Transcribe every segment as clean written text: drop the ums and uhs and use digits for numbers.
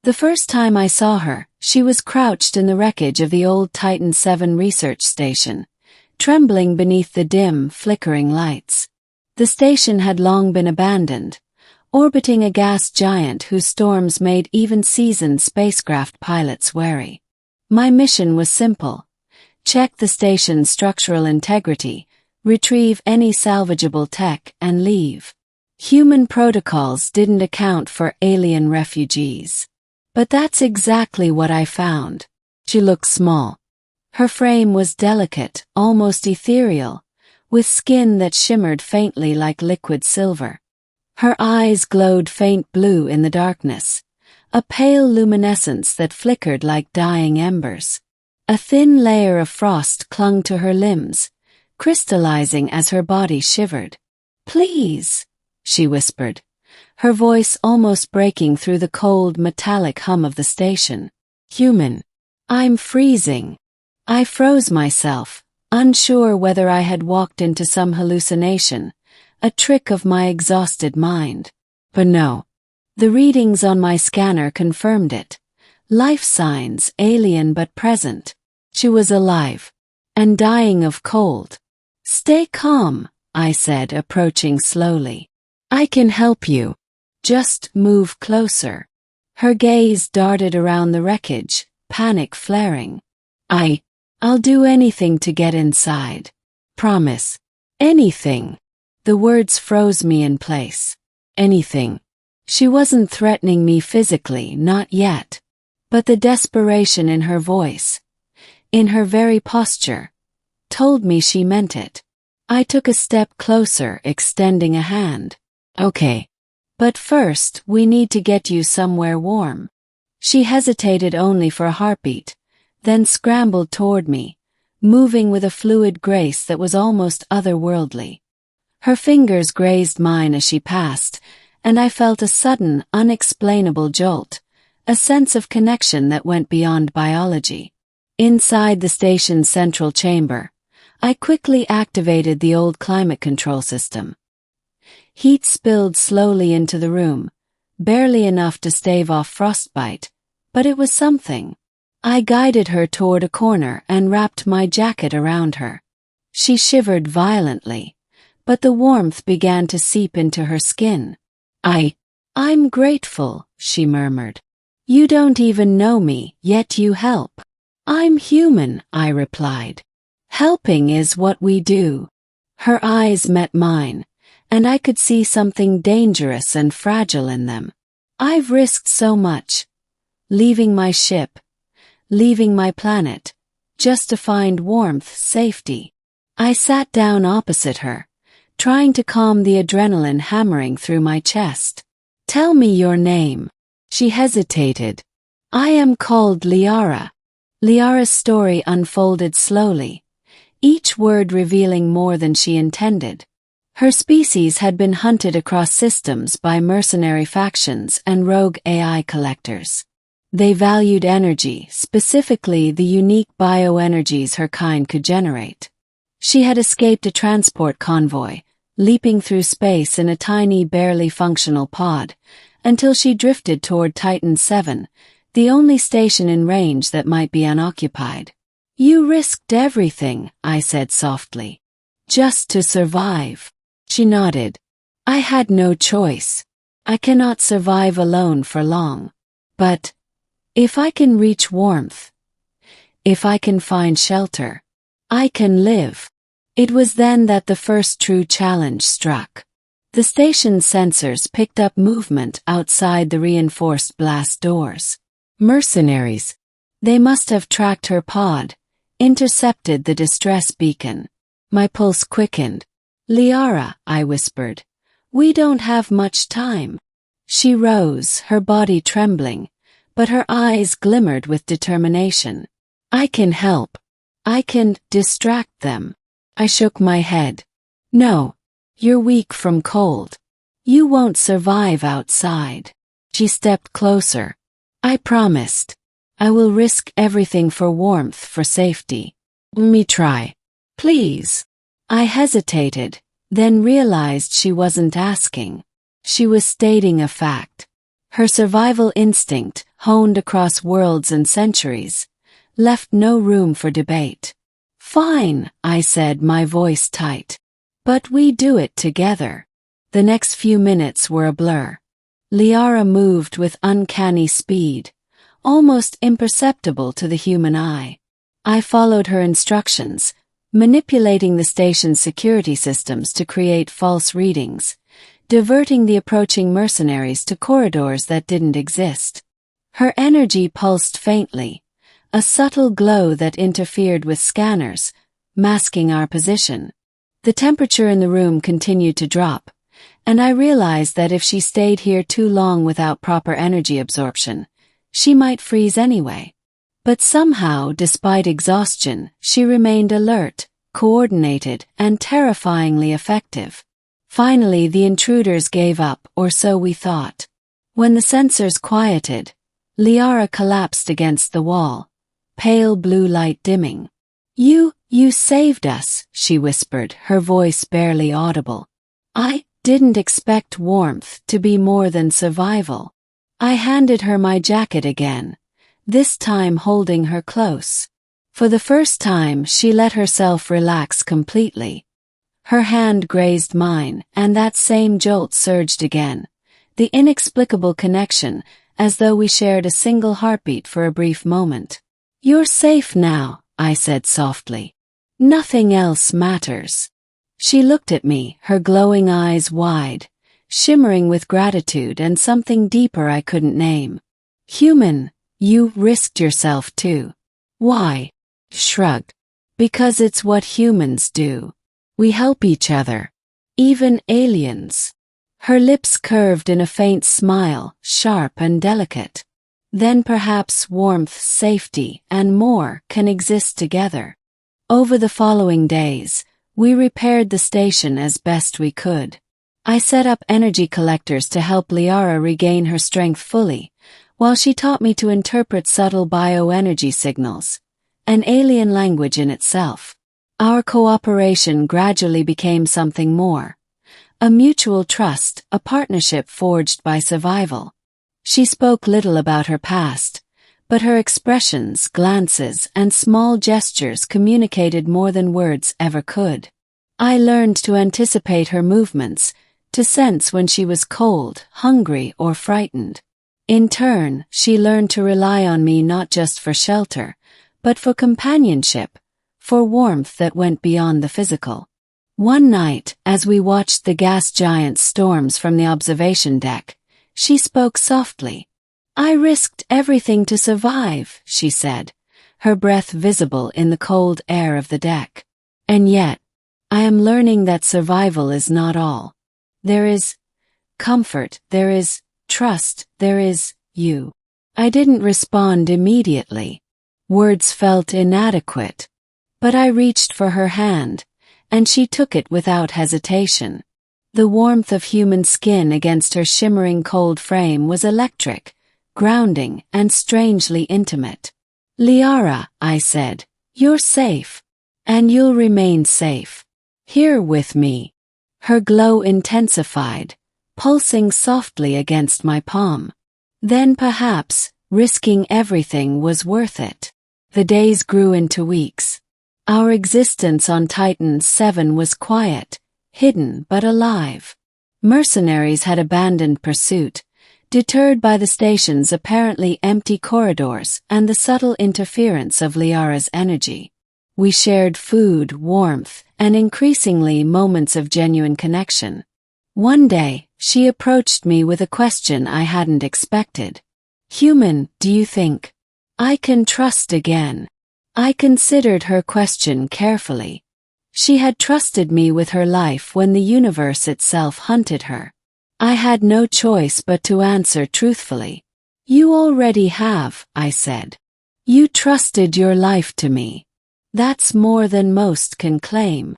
The first time I saw her, she was crouched in the wreckage of the old Titan 7 research station, trembling beneath the dim, flickering lights. The station had long been abandoned, orbiting a gas giant whose storms made even seasoned spacecraft pilots wary. My mission was simple: check the station's structural integrity, retrieve any salvageable tech, and leave. Human protocols didn't account for alien refugees. But that's exactly what I found. She looked small. Her frame was delicate, almost ethereal, with skin that shimmered faintly like liquid silver. Her eyes glowed faint blue in the darkness, a pale luminescence that flickered like dying embers. A thin layer of frost clung to her limbs, crystallizing as her body shivered. "Please," she whispered, her voice almost breaking through the cold, metallic hum of the station. "Human. I'm freezing." I froze myself, unsure whether I had walked into some hallucination, a trick of my exhausted mind. But no. The readings on my scanner confirmed it. Life signs, alien but present. She was alive. And dying of cold. "Stay calm," I said, approaching slowly. "I can help you. Just move closer." Her gaze darted around the wreckage, panic flaring. I'll do anything to get inside. Promise." "Anything." The words froze me in place. Anything. She wasn't threatening me physically, not yet. But the desperation in her voice, in her very posture, told me she meant it. I took a step closer, extending a hand. "Okay. But first, we need to get you somewhere warm." She hesitated only for a heartbeat, then scrambled toward me, moving with a fluid grace that was almost otherworldly. Her fingers grazed mine as she passed, and I felt a sudden, unexplainable jolt, a sense of connection that went beyond biology. Inside the station's central chamber, I quickly activated the old climate control system. Heat spilled slowly into the room, barely enough to stave off frostbite, but it was something. I guided her toward a corner and wrapped my jacket around her. She shivered violently, but the warmth began to seep into her skin. I'm grateful," she murmured. "You don't even know me, yet you help." "I'm human," I replied. "Helping is what we do." Her eyes met mine, and I could see something dangerous and fragile in them. "I've risked so much. Leaving my ship, leaving my planet, just to find warmth, safety." I sat down opposite her, trying to calm the adrenaline hammering through my chest. "Tell me your name." She hesitated. "I am called Lyara." Lyara's story unfolded slowly, each word revealing more than she intended. Her species had been hunted across systems by mercenary factions and rogue AI collectors. They valued energy, specifically the unique bioenergies her kind could generate. She had escaped a transport convoy, leaping through space in a tiny, barely functional pod, until she drifted toward Titan 7, the only station in range that might be unoccupied. "You risked everything," I said softly. "Just to survive." She nodded. "I had no choice. I cannot survive alone for long. But if I can reach warmth, if I can find shelter, I can live." It was then that the first true challenge struck. The station's sensors picked up movement outside the reinforced blast doors. Mercenaries. They must have tracked her pod, intercepted the distress beacon. My pulse quickened. "Lyara," I whispered, "we don't have much time." She rose, her body trembling, but her eyes glimmered with determination. "I can help. I can distract them." I shook my head. "No, you're weak from cold. You won't survive outside." She stepped closer. "I promised. I will risk everything for warmth, for safety." "Let me try. Please." I hesitated, then realized she wasn't asking. She was stating a fact. Her survival instinct, honed across worlds and centuries, left no room for debate. "Fine," I said, my voice tight. "But we do it together." The next few minutes were a blur. Lyara moved with uncanny speed, almost imperceptible to the human eye. I followed her instructions, manipulating the station's security systems to create false readings, diverting the approaching mercenaries to corridors that didn't exist. Her energy pulsed faintly, a subtle glow that interfered with scanners, masking our position. The temperature in the room continued to drop, and I realized that if she stayed here too long without proper energy absorption, she might freeze anyway. But somehow, despite exhaustion, she remained alert, coordinated, and terrifyingly effective. Finally, the intruders gave up, or so we thought. When the sensors quieted, Lyara collapsed against the wall, pale blue light dimming. You saved us," she whispered, her voice barely audible. I didn't expect warmth to be more than survival. I handed her my jacket again, this time holding her close. For the first time, she let herself relax completely. Her hand grazed mine, and that same jolt surged again, the inexplicable connection, as though we shared a single heartbeat for a brief moment. "You're safe now," I said softly. "Nothing else matters." She looked at me, her glowing eyes wide, shimmering with gratitude and something deeper I couldn't name. "Human, you risked yourself too." "Why?" Shrugged. "Because it's what humans do. We help each other. Even aliens." Her lips curved in a faint smile, sharp and delicate. "Then perhaps warmth, safety, and more can exist together." Over the following days, we repaired the station as best we could. I set up energy collectors to help Lyara regain her strength fully, while she taught me to interpret subtle bioenergy signals, an alien language in itself. Our cooperation gradually became something more. A mutual trust, a partnership forged by survival. She spoke little about her past, but her expressions, glances, and small gestures communicated more than words ever could. I learned to anticipate her movements, to sense when she was cold, hungry, or frightened. In turn, she learned to rely on me not just for shelter, but for companionship, for warmth that went beyond the physical. One night, as we watched the gas giant's storms from the observation deck, she spoke softly. "I risked everything to survive," she said, her breath visible in the cold air of the deck. "And yet, I am learning that survival is not all. There is comfort, there is trust, there is you." I didn't respond immediately. Words felt inadequate. But I reached for her hand, and she took it without hesitation. The warmth of human skin against her shimmering cold frame was electric, grounding, and strangely intimate. "Lyara," I said, "you're safe. And you'll remain safe. Here with me." Her glow intensified, pulsing softly against my palm. Then perhaps, risking everything was worth it. The days grew into weeks. Our existence on Titan 7 was quiet, hidden but alive. Mercenaries had abandoned pursuit, deterred by the station's apparently empty corridors and the subtle interference of Lyara's energy. We shared food, warmth, and increasingly moments of genuine connection. One day, she approached me with a question I hadn't expected. "Human, do you think I can trust again?" I considered her question carefully. She had trusted me with her life when the universe itself hunted her. I had no choice but to answer truthfully. "You already have," I said. "You trusted your life to me. That's more than most can claim."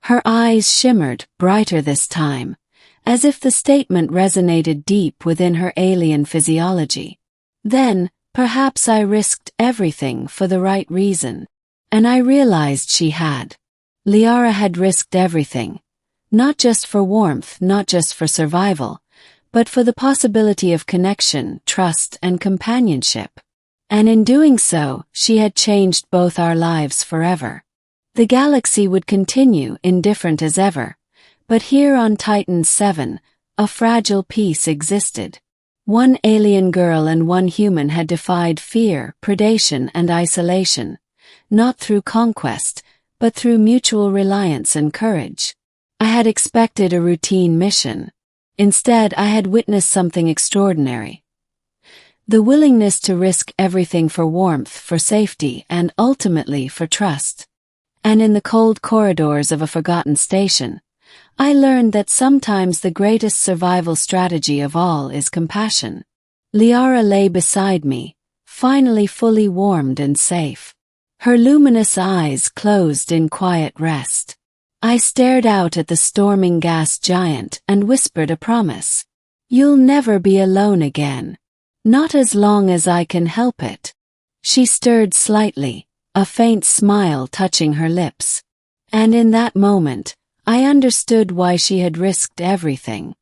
Her eyes shimmered, brighter this time, as if the statement resonated deep within her alien physiology. Then, perhaps I risked everything for the right reason. And I realized she had. Lyara had risked everything. Not just for warmth, not just for survival, but for the possibility of connection, trust, and companionship. And in doing so, she had changed both our lives forever. The galaxy would continue indifferent as ever, but here on Titan 7, a fragile peace existed. One alien girl and one human had defied fear, predation, and isolation, not through conquest, but through mutual reliance and courage. I had expected a routine mission. Instead, I had witnessed something extraordinary. The willingness to risk everything for warmth, for safety, and ultimately for trust. And in the cold corridors of a forgotten station, I learned that sometimes the greatest survival strategy of all is compassion. Lyara lay beside me, finally fully warmed and safe. Her luminous eyes closed in quiet rest. I stared out at the storming gas giant and whispered a promise. "You'll never be alone again. Not as long as I can help it." She stirred slightly, a faint smile touching her lips. And in that moment, I understood why she had risked everything.